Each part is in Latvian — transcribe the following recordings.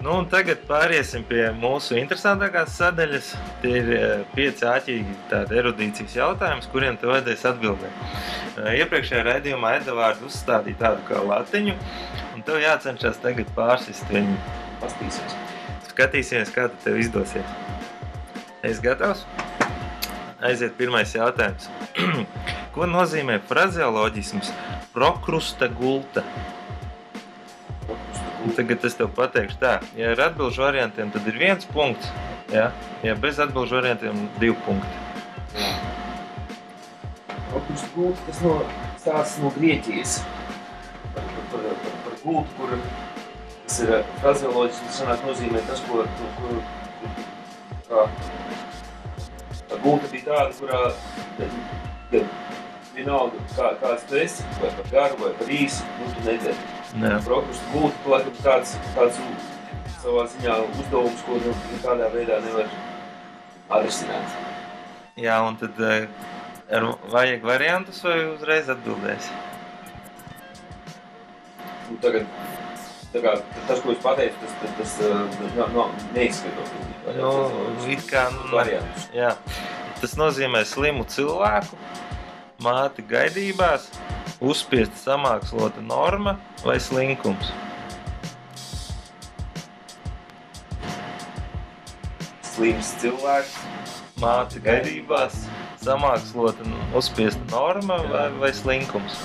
Nu, un tagad pāriesim pie mūsu interesantākās sadaļas. Tie ir 5 āķīgi tādi erudīcijas jautājums, kuriem tu vajadzēs atbildēt. Iepriekšējā raidījumā Edvards uzstādīja tādu kā latiņu, un tev jācenšas tagad pārsist viņu. Pastīsies. Skatīsimies, kā tev izdosies. Esi gatavs? Aiziet pirmais jautājums. Ko nozīmē frazeoloģisms prokrusta gulta? Tagad es tev pateikšu tā. Ja ar atbilžu variantiem, tad ir 1 punkts. Ja bez atbilžu variantiem 2 punkti. Jā. Prokrusta gulta, tas stāsts no Grieķijas. Par gultu, kur tas ir frazeoloģisms, sanāk nozīmē tas, ko tā gulta bija tāda, kurā vienalga, kāds tu esi, vai par garu, vai par īsi, tu nedzēri. Prokrusta gulta, laikam, tāds savā ziņā uzdevums, ko nekādā veidā nevar atrisināt. Jā, un tad vajag variantus vai uzreiz atbildēsi? Tagad, tas, ko es pateicu, tas neizskatos. It kā, variantus. Jā. Tas nozīmē slimu cilvēku, māti gaidībās, uzspiesta samākslota norma vai slinkums? Slims cilvēks, māti gaidībās, samākslota uzspiesta norma vai slinkums?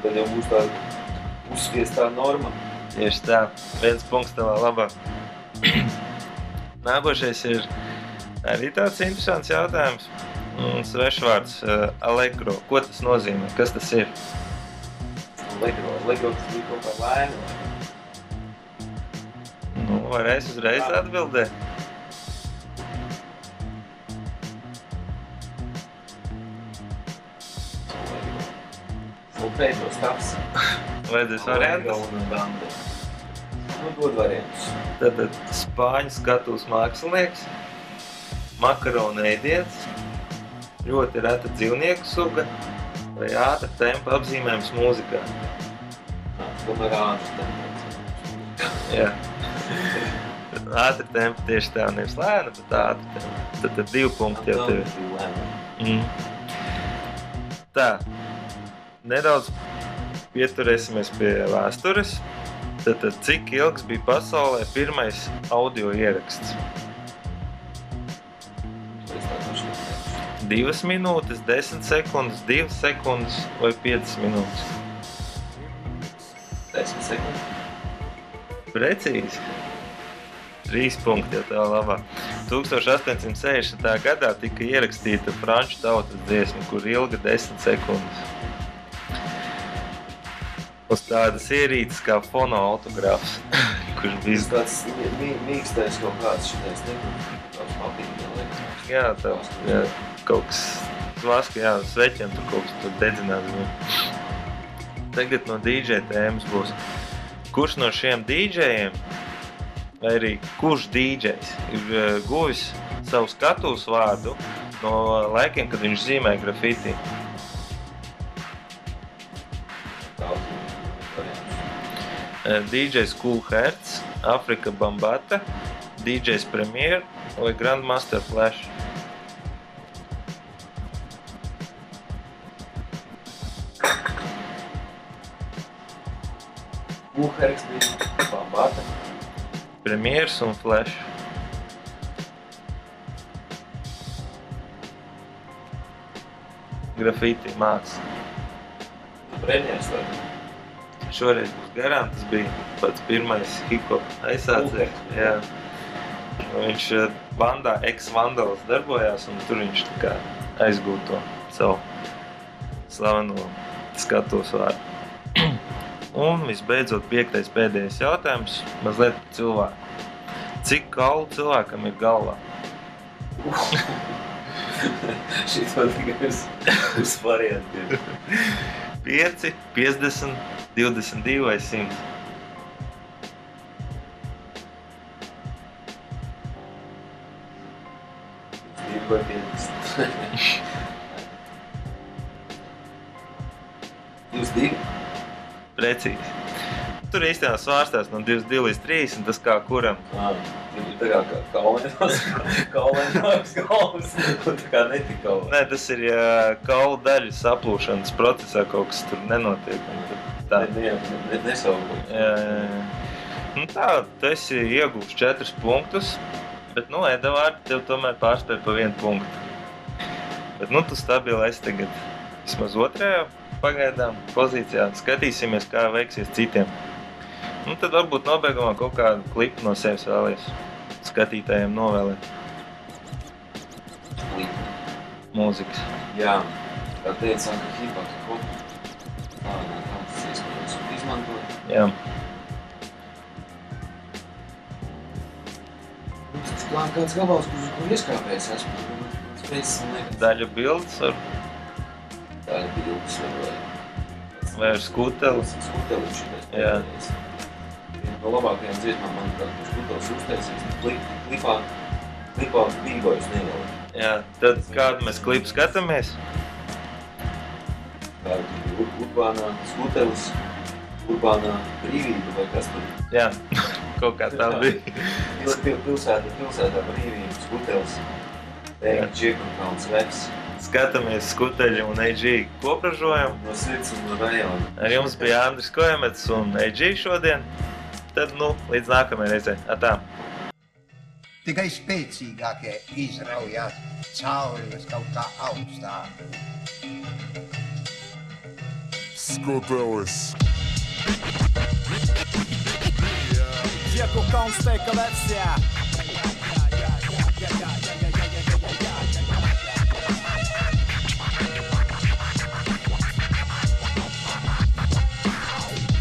Tad jau būs tāda uzspiestā norma. Tieši tā, 1 punkts tavā labā. Nākošais ir arī tāds interesants jautājums. Svešvārds allegro. Ko tas nozīmē? Kas tas ir? Allegro tas bija kaut kā lēni. Varēs uzreiz atbildēt. Solfēģo stāvs. Vajadzēs variantus? Dod variantus. Tad spāņu skatuves mākslinieks, makaronu ēdiens, ļoti reta dzīvnieku suga vai ātra tempa apzīmējums mūzikā? Tomēr ātra tempa. Jā. Ātra tempa tieši tā, nevis lēna, bet ātra tempa. Tad 2 punkti jau tev ir. Tā, nedaudz pieturēsimies pie vēstures. Tad cik ilgs bija pasaulē pirmais audio ieraksts? 2 minūtes, 10 sekundes, 2 sekundes vai 5 minūtes? 10 sekundes. Precīzi. 3 punkti jau tā labā. 1860. gadā tika ierakstīta franču tautas dziesma, kur ilga 10 sekundes. Uz tādas ierīces kā fonoautogrāfs, kurš bija... Tāds mīkstais kaut kāds šitais tāds papīri. Jā, kaut kas svaska, sveķiem tur kaut kas tur dedzināts. Tagad no DJ tēmas būs. Kurš no šiem DJiem, vai arī kurš DJs ir guvis savu skatuves vārdu no laikiem, kad viņš zīmē grafiti? DJs Kool Herc, Afrika Bambata, DJs Premier vai Grandmaster Flash? Kool Herc bija Bambata. Premiers un Flash. Grafiti māks. Premiers vai? Šoreiz būs garām, tas bija pats pirmais hip-hop aizsācējs. Jā. Viņš bandā Ex-Vandals darbojās, un tur viņš tā kā aizgūta to savu slaveno skatuves vārdu. Un visbeidzot 5. pēdējais jautājums, mazliet par cilvēku. Cik kaulu cilvēkam ir galvā? Šīs man tikai uz variantiem. 5, 50, 22 vai 100? Vai 50. 22? Precīzi. tur īstenībā svārstās no 22 līdz 30, tas kā kuram. Tā kā kaulēnāks galvas, un tā kā netika kaulē. Nē, tas ir, ja kaulu daļu saplūšanas procesā kaut kas tur nenotiek. Tā. Nesaugu. Nu tā, tu esi ieguvis 4 punktus, bet, Edavārdi, tev tomēr pārspēja pa 1 punktu. Bet, tu stabili esi tagad vismaz 2. pagaidām pozīcijā. Skatīsimies, kā veiksies citiem. Tad varbūt nobeigumā kaut kādu klipu no sevis vēlies skatītājiem novēlēt. Klipu. Mūzikas. Jā, tā teicām, ka hip-hop. Kāds iespējams izmantot. Jā. Kāds gabals, kur ieskāpējas esmu. Daļu bildes var? Daļu bildes var. Vai ar skutelis? Skutelis šitais. Jā. No labākajām dziesmām man kāds skutelis uztaisīs. Klipā bībojas nevēl. Jā, tad kādu mēs klipu skatāmies? Kādu urbānā skutelis, urbānā brīvība vai kas tur? Jā, kaut kā tā bija. Pilsētā brīvība, skutelis. Džekurkauns vecs. Skatāmies skuteļu un AG kopražojumu. No sirds un no rajona. Ar jums bija Andris Kojamets un AG šodien. Tad, līdz nākamajai reizei. Atā. Tikai spēcīgākie izraujās caurības kaut kā augstā. Skutelis. Džekurkauns teika vecs, jā.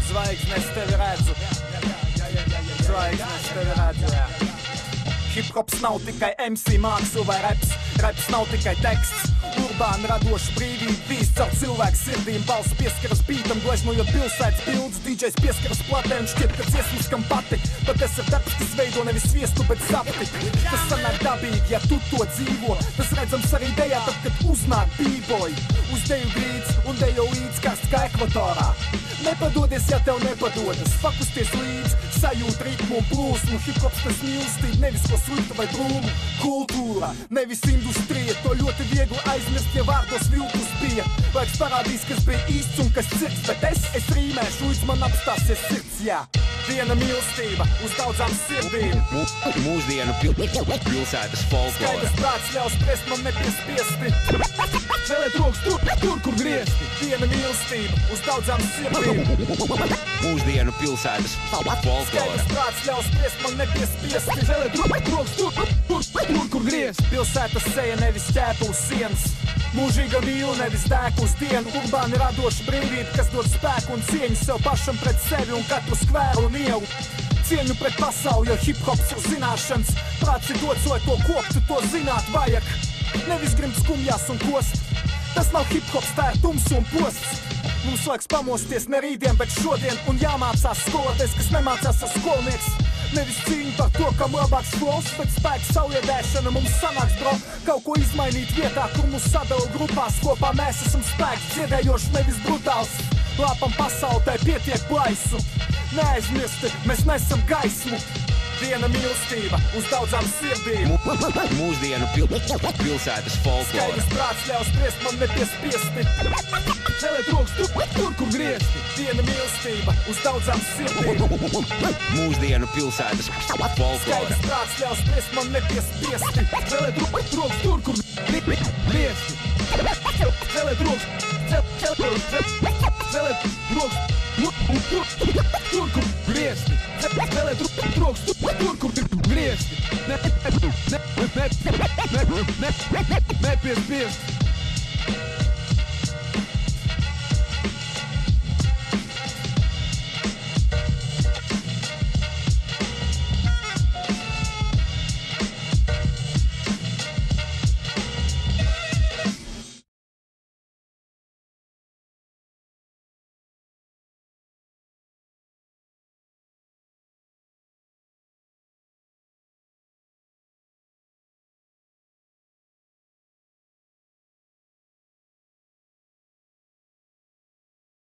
Zvaigznes tevi redzu. Zvaigznes tevi redzu, jā. Hip-hops nav tikai MC mākslu vai raps. Raps nav tikai teksts. Urbāna radoša brīvība, vīz caur cilvēku sirdīm. Balss pieskaras bītam, gležnojot pilsētas bildes. DJs pieskaras platē un šķiet, ka dziesmas kam patik. Bet tas ir darbs, kas veido nevis sviestu, bet sapti. Tas sanāk dabīgi, ja tu to dzīvo. Tas redzams arī dejā, tad, kad uznāk b-boy. Uz deju grīds un dejo līdz karst kā ekvatorā. Nepadodies, ja tev nepadodas. Pakusties līdz, sajūt ritmu un plūsmu. Hip-hops tas mīlestība, nevis ko sliktu vai drūmu. Kultūra, nevis industrija. To ļoti viegli aizmirst, ja vārdos viltus bija. Laiks parādīs, kas bija īsts un kas cirks. Bet es rīmēšu, līdz man apstāsies sirds, jā. Viena mīlestība uz daudzām sirdīm. Mūsdienu pilsētas folklora. Skaidrs prāts ļaus spriest, man nepiespiesti. Vēlēt rokas tur, kur griezti. Viena mīlestība uz daudzām sirdīm. Mūsdienu pilsētas folklora. Skaidrs prāts ļaus spriest, man nepiespiesti. Vēlēt rokas tur, kur griezti. Pilsētas seja nevis ķēpa uz sienas. Mūžīga vīla nevis dēk uz dienu. Urbāni radoša brīvība, kas dod spēku un cieņu sev pašam pret sevi un katru skvēru un ielu. Cieņu pret pasauli, jo hip-hops ir zināšanas. Prāts ir dots, lai to koptu, to zināt vajag. Nevis grimt skumjās un kost. Tas nav hip-hops, tā ir tums un posts. Mums laiks pamosties ne rītdien, bet šodien. Un jāmācās skoloties, kas nemācās ar skolnieks. Nevis cīņa par to, kam labāks flows, bet spēks sauliedēšana mums sanāks, bro. Kaut ko izmainīt vietā, kur mūs sadala grupās. Kopā mēs esam spēks, dziedējoši, nevis brutāls. Lāpam pasaulē pietiek plaisu. Neaizmirsti, mēs nesam gaismu. Viena mīlestība uz daudzām sirdīm. Mūsdienu pilsētas folklora. Skaidrs prāts ļaus spriest, man nepiespiesti. Vēlēt rokas tur, kur griezti. Viena mīlestība uz daudzām sirdīm. Mūsdienu pilsētas folklora. Skaidrs prāts ļaus spriest, man nepiespiesti. Vēlēt rokas tur, kur griezti. Vēlēt rokas tur, kur griezti. Vēlēt rokas tur, kur griezti. Nepiespiesti.